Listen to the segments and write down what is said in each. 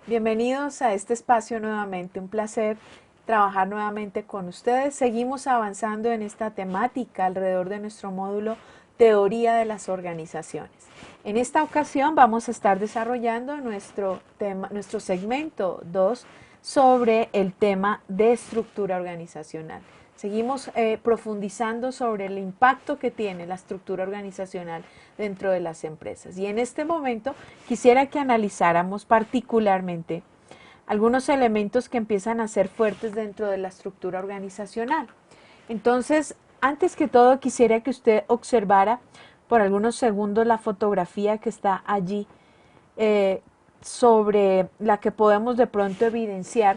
Bienvenidos a este espacio nuevamente, un placer trabajar nuevamente con ustedes. Seguimos avanzando en esta temática alrededor de nuestro módulo Teoría de las Organizaciones. En esta ocasión vamos a estar desarrollando nuestro segmento 2 sobre el tema de estructura organizacional. Seguimos profundizando sobre el impacto que tiene la estructura organizacional dentro de las empresas. Y en este momento quisiera que analizáramos particularmente algunos elementos que empiezan a ser fuertes dentro de la estructura organizacional. Entonces, antes que todo, quisiera que usted observara por algunos segundos la fotografía que está allí, sobre la que podemos de pronto evidenciar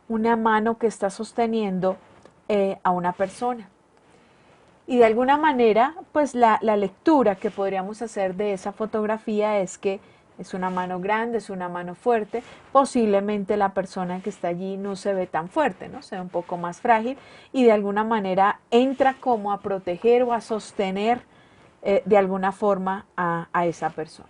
una mano que está sosteniendo a una persona. Y de alguna manera, pues la lectura que podríamos hacer de esa fotografía es que es una mano grande, es una mano fuerte. Posiblemente la persona que está allí no se ve tan fuerte, ¿no? Se ve un poco más frágil y de alguna manera entra como a proteger o a sostener de alguna forma a esa persona.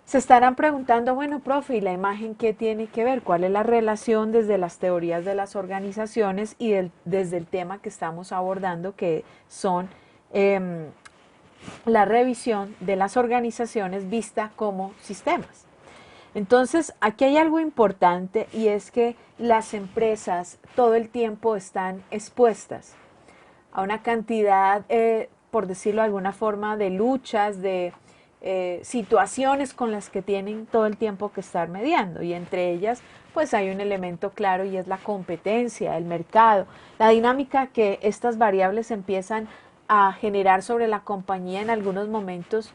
Se estarán preguntando, bueno, profe, ¿y la imagen qué tiene que ver? ¿Cuál es la relación desde las teorías de las organizaciones y desde el tema que estamos abordando, que son la revisión de las organizaciones vista como sistemas? Entonces, aquí hay algo importante y es que las empresas todo el tiempo están expuestas a una cantidad, por decirlo de alguna forma, de luchas, de situaciones con las que tienen todo el tiempo que estar mediando, y entre ellas pues hay un elemento claro y es la competencia, el mercado, la dinámica que estas variables empiezan a generar sobre la compañía en algunos momentos.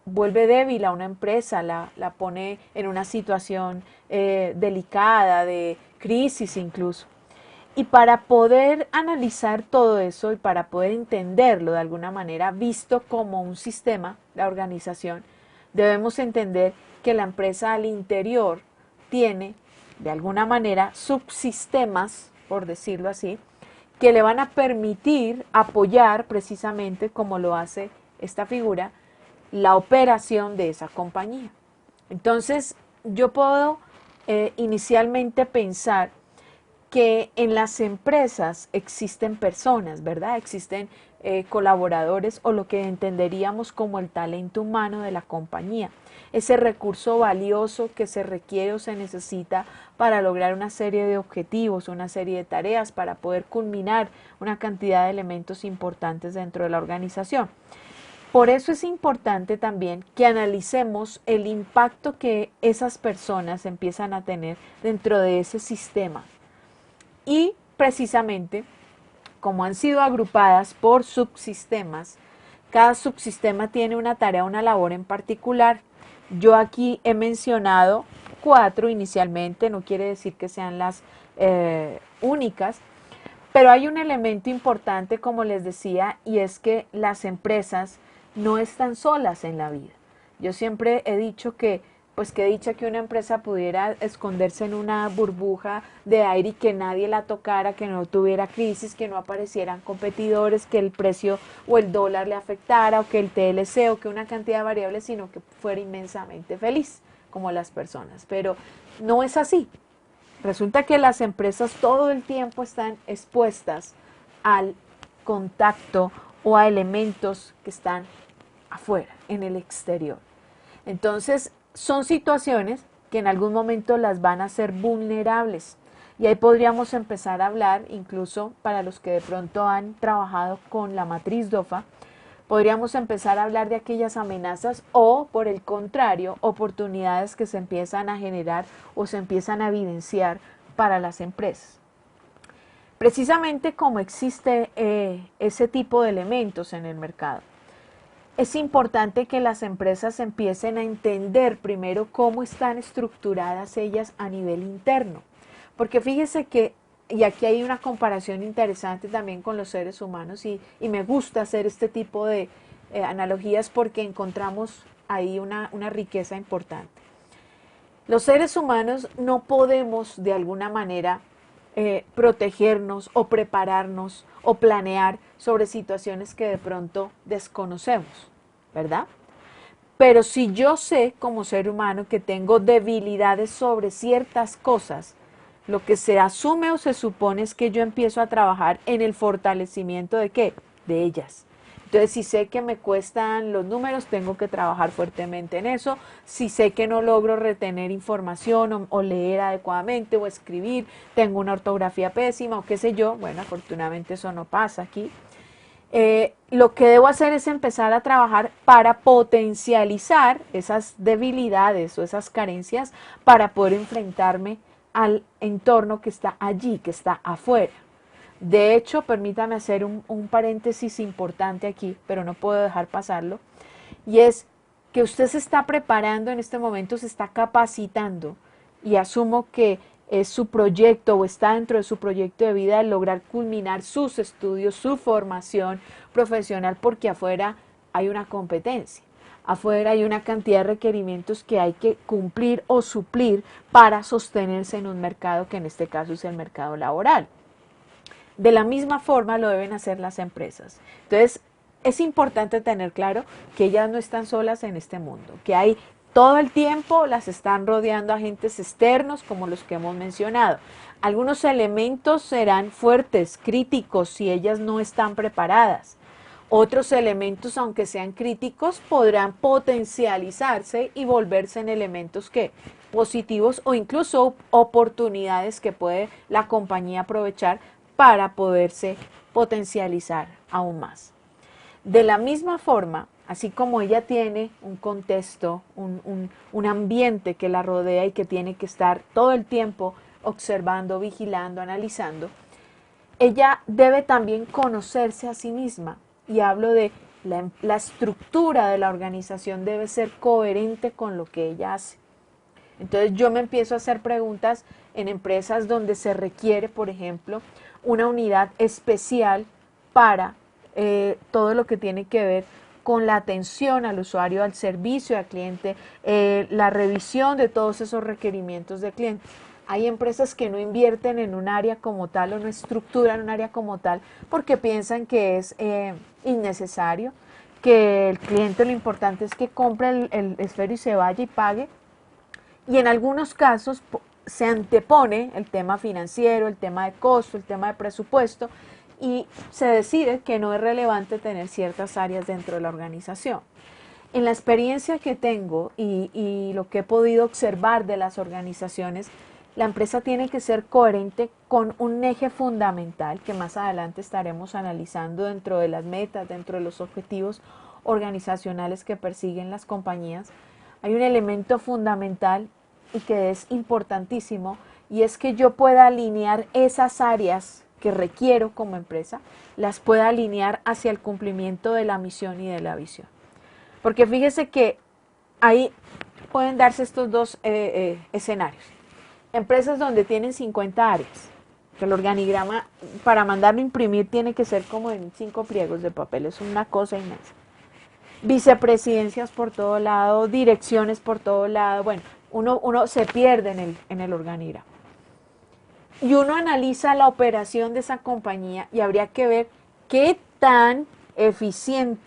Vuelve débil a una empresa, la pone en una situación delicada, de crisis incluso. Y para poder analizar todo eso y para poder entenderlo de alguna manera, visto como un sistema, la organización, debemos entender que la empresa al interior tiene, de alguna manera, subsistemas, por decirlo así, que le van a permitir apoyar precisamente, como lo hace esta figura, la operación de esa compañía. Entonces, yo puedo inicialmente pensar que en las empresas existen personas, ¿verdad? Existen colaboradores o lo que entenderíamos como el talento humano de la compañía, ese recurso valioso que se requiere o se necesita para lograr una serie de objetivos, una serie de tareas, para poder culminar una cantidad de elementos importantes dentro de la organización. Por eso es importante también que analicemos el impacto que esas personas empiezan a tener dentro de ese sistema. Y precisamente, como han sido agrupadas por subsistemas, cada subsistema tiene una tarea, una labor en particular. Yo aquí he mencionado 4 inicialmente, no quiere decir que sean las únicas, pero hay un elemento importante, como les decía, y es que las empresas no están solas en la vida. Yo siempre he dicho que, pues qué dicha que una empresa pudiera esconderse en una burbuja de aire y que nadie la tocara, que no tuviera crisis, que no aparecieran competidores, que el precio o el dólar le afectara, o que el TLC, o que una cantidad de variables, sino que fuera inmensamente feliz, como las personas. Pero no es así. Resulta que las empresas todo el tiempo están expuestas al contacto o a elementos que están afuera, en el exterior. Entonces, son situaciones que en algún momento las van a hacer vulnerables. Y ahí podríamos empezar a hablar, incluso para los que de pronto han trabajado con la matriz DOFA, podríamos empezar a hablar de aquellas amenazas o, por el contrario, oportunidades que se empiezan a generar o se empiezan a evidenciar para las empresas. Precisamente como existe ese tipo de elementos en el mercado, es importante que las empresas empiecen a entender primero cómo están estructuradas ellas a nivel interno. Porque fíjese que, y aquí hay una comparación interesante también con los seres humanos, y me gusta hacer este tipo de analogías porque encontramos ahí una riqueza importante. Los seres humanos no podemos de alguna manera protegernos o prepararnos o planear sobre situaciones que de pronto desconocemos, ¿verdad? Pero si yo sé como ser humano que tengo debilidades sobre ciertas cosas, lo que se asume o se supone es que yo empiezo a trabajar en el fortalecimiento de qué? De ellas. Entonces, si sé que me cuestan los números, tengo que trabajar fuertemente en eso. Si sé que no logro retener información o leer adecuadamente o escribir, tengo una ortografía pésima o qué sé yo, bueno, afortunadamente eso no pasa aquí. Lo que debo hacer es empezar a trabajar para potencializar esas debilidades o esas carencias para poder enfrentarme al entorno que está allí, que está afuera. De hecho, permítame hacer un paréntesis importante aquí, pero no puedo dejar pasarlo, y es que usted se está preparando en este momento, se está capacitando, y asumo que es su proyecto o está dentro de su proyecto de vida el lograr culminar sus estudios, su formación profesional, porque afuera hay una competencia. Afuera hay una cantidad de requerimientos que hay que cumplir o suplir para sostenerse en un mercado que en este caso es el mercado laboral. De la misma forma lo deben hacer las empresas. Entonces, es importante tener claro que ellas no están solas en este mundo, que hay todo el tiempo las están rodeando agentes externos como los que hemos mencionado. Algunos elementos serán fuertes, críticos, si ellas no están preparadas. Otros elementos, aunque sean críticos, podrán potencializarse y volverse en elementos que positivos o incluso oportunidades que puede la compañía aprovechar para poderse potencializar aún más. De la misma forma, así como ella tiene un contexto, un ambiente que la rodea y que tiene que estar todo el tiempo observando, vigilando, analizando, ella debe también conocerse a sí misma. Y hablo de la estructura de la organización debe ser coherente con lo que ella hace. Entonces yo me empiezo a hacer preguntas en empresas donde se requiere, por ejemplo, una unidad especial para todo lo que tiene que ver con la atención al usuario, al servicio al cliente, la revisión de todos esos requerimientos de cliente. Hay empresas que no invierten en un área como tal o no estructuran un área como tal porque piensan que es innecesario, que el cliente lo importante es que compre el esfero y se vaya y pague. Y en algunos casos se antepone el tema financiero, el tema de costo, el tema de presupuesto y se decide que no es relevante tener ciertas áreas dentro de la organización. En la experiencia que tengo y lo que he podido observar de las organizaciones, la empresa tiene que ser coherente con un eje fundamental que más adelante estaremos analizando dentro de las metas, dentro de los objetivos organizacionales que persiguen las compañías. Hay un elemento fundamental y que es importantísimo y es que yo pueda alinear esas áreas que requiero como empresa, las pueda alinear hacia el cumplimiento de la misión y de la visión. Porque fíjese que ahí pueden darse estos dos escenarios. Empresas donde tienen 50 áreas, que el organigrama para mandarlo a imprimir tiene que ser como en 5 pliegos de papel, es una cosa inmensa. Vicepresidencias por todo lado, direcciones por todo lado, bueno, uno se pierde en el organigrama. Y uno analiza la operación de esa compañía y habría que ver qué tan eficiente,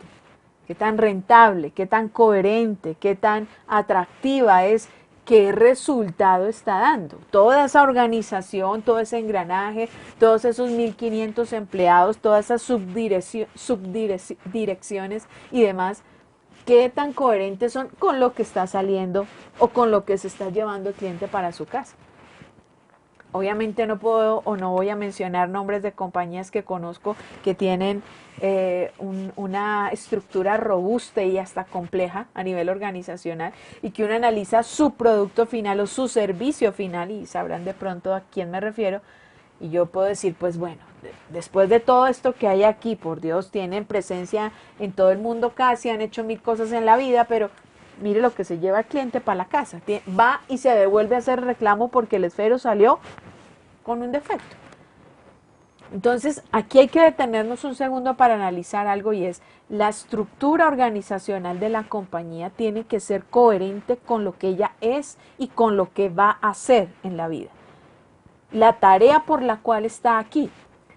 qué tan rentable, qué tan coherente, qué tan atractiva es, qué resultado está dando. Toda esa organización, todo ese engranaje, todos esos 1.500 empleados, todas esas subdirecciones y demás, qué tan coherentes son con lo que está saliendo o con lo que se está llevando el cliente para su casa. Obviamente no puedo o no voy a mencionar nombres de compañías que conozco que tienen una estructura robusta y hasta compleja a nivel organizacional y que uno analiza su producto final o su servicio final y sabrán de pronto a quién me refiero. Y yo puedo decir, pues bueno, después de todo esto que hay aquí, por Dios, tienen presencia en todo el mundo casi, han hecho 1000 cosas en la vida, pero mire lo que se lleva el cliente para la casa. Va y se devuelve a hacer reclamo porque el esfero salió con un defecto. Entonces, aquí hay que detenernos un segundo para analizar algo y es la estructura organizacional de la compañía tiene que ser coherente con lo que ella es y con lo que va a hacer en la vida. La tarea por la cual está aquí.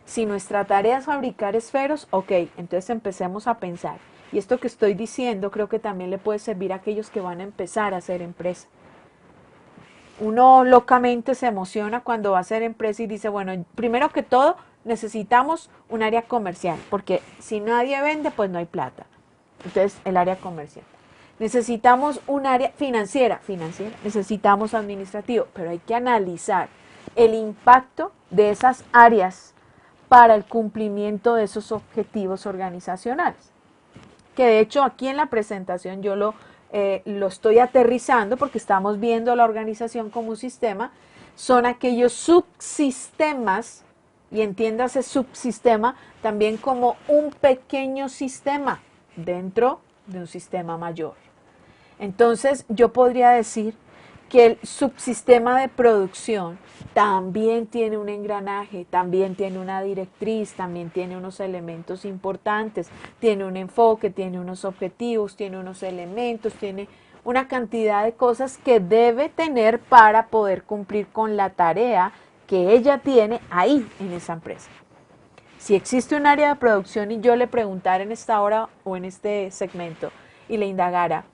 Si nuestra tarea es fabricar esferos, ok, entonces empecemos a pensar Y esto que estoy diciendo creo que también le puede servir a aquellos que van a empezar a hacer empresa. Uno locamente se emociona cuando va a hacer empresa y dice, bueno, primero que todo necesitamos un área comercial, porque si nadie vende, pues no hay plata. Entonces, el área comercial. Necesitamos un área financiera, necesitamos administrativo, pero hay que analizar el impacto de esas áreas para el cumplimiento de esos objetivos organizacionales. Que de hecho aquí en la presentación yo lo estoy aterrizando porque estamos viendo la organización como un sistema, son aquellos subsistemas, y entiéndase subsistema también como un pequeño sistema dentro de un sistema mayor. Entonces yo podría decir que el subsistema de producción también tiene un engranaje, también tiene una directriz, también tiene unos elementos importantes, tiene un enfoque, tiene unos objetivos, tiene unos elementos, tiene una cantidad de cosas que debe tener para poder cumplir con la tarea que ella tiene ahí en esa empresa. Si existe un área de producción y yo le preguntara en esta hora o en este segmento y le indagara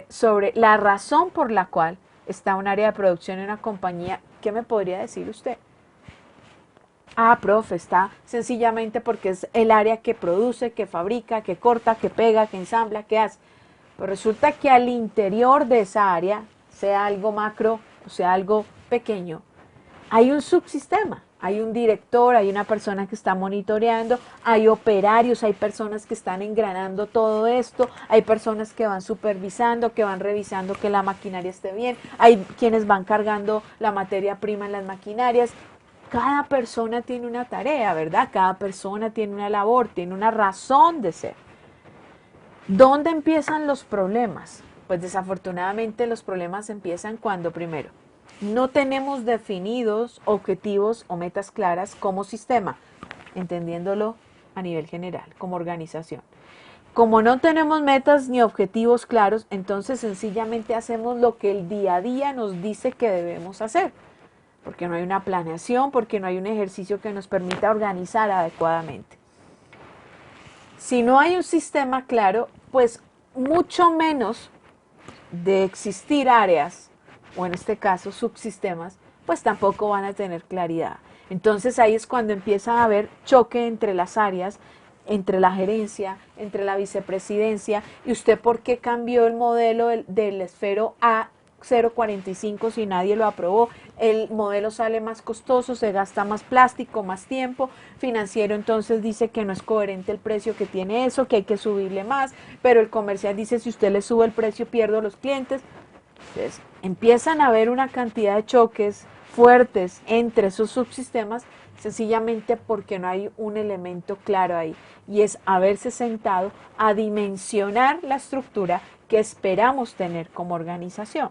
sobre la razón por la cual está un área de producción en una compañía, ¿qué me podría decir usted? Ah, profe, está sencillamente porque es el área que produce, que fabrica, que corta, que pega, que ensambla, que hace. Pero resulta que al interior de esa área, sea algo macro o sea algo pequeño, hay un subsistema, hay un director, hay una persona que está monitoreando, hay operarios, hay personas que están engranando todo esto, hay personas que van supervisando, que van revisando que la maquinaria esté bien, hay quienes van cargando la materia prima en las maquinarias. Cada persona tiene una tarea, ¿verdad? Cada persona tiene una labor, tiene una razón de ser. ¿Dónde empiezan los problemas? Pues desafortunadamente los problemas empiezan cuando primero no tenemos definidos objetivos o metas claras como sistema, entendiéndolo a nivel general, como organización. Como no tenemos metas ni objetivos claros, entonces sencillamente hacemos lo que el día a día nos dice que debemos hacer, porque no hay una planeación, porque no hay un ejercicio que nos permita organizar adecuadamente. Si no hay un sistema claro, pues mucho menos de existir áreas, o en este caso subsistemas, pues tampoco van a tener claridad. Entonces ahí es cuando empieza a haber choque entre las áreas, entre la gerencia, entre la vicepresidencia, y usted por qué cambió el modelo del esfero a 0.45 si nadie lo aprobó, el modelo sale más costoso, se gasta más plástico, más tiempo, financiero entonces dice que no es coherente el precio que tiene eso, que hay que subirle más, pero el comercial dice si usted le sube el precio pierdo los clientes. Entonces empiezan a haber una cantidad de choques fuertes entre esos subsistemas sencillamente porque no hay un elemento claro ahí y es haberse sentado a dimensionar la estructura que esperamos tener como organización.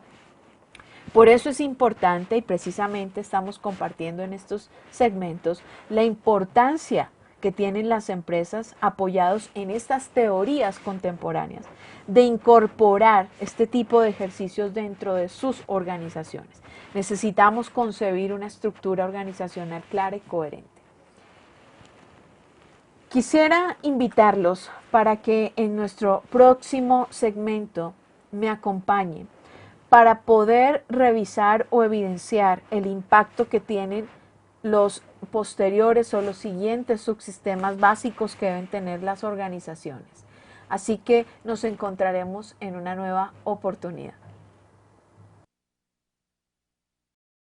Por eso es importante y precisamente estamos compartiendo en estos segmentos la importancia que tienen las empresas apoyados en estas teorías contemporáneas de incorporar este tipo de ejercicios dentro de sus organizaciones. Necesitamos concebir una estructura organizacional clara y coherente. Quisiera invitarlos para que en nuestro próximo segmento me acompañen para poder revisar o evidenciar el impacto que tienen los posteriores o los siguientes subsistemas básicos que deben tener las organizaciones. Así que nos encontraremos en una nueva oportunidad.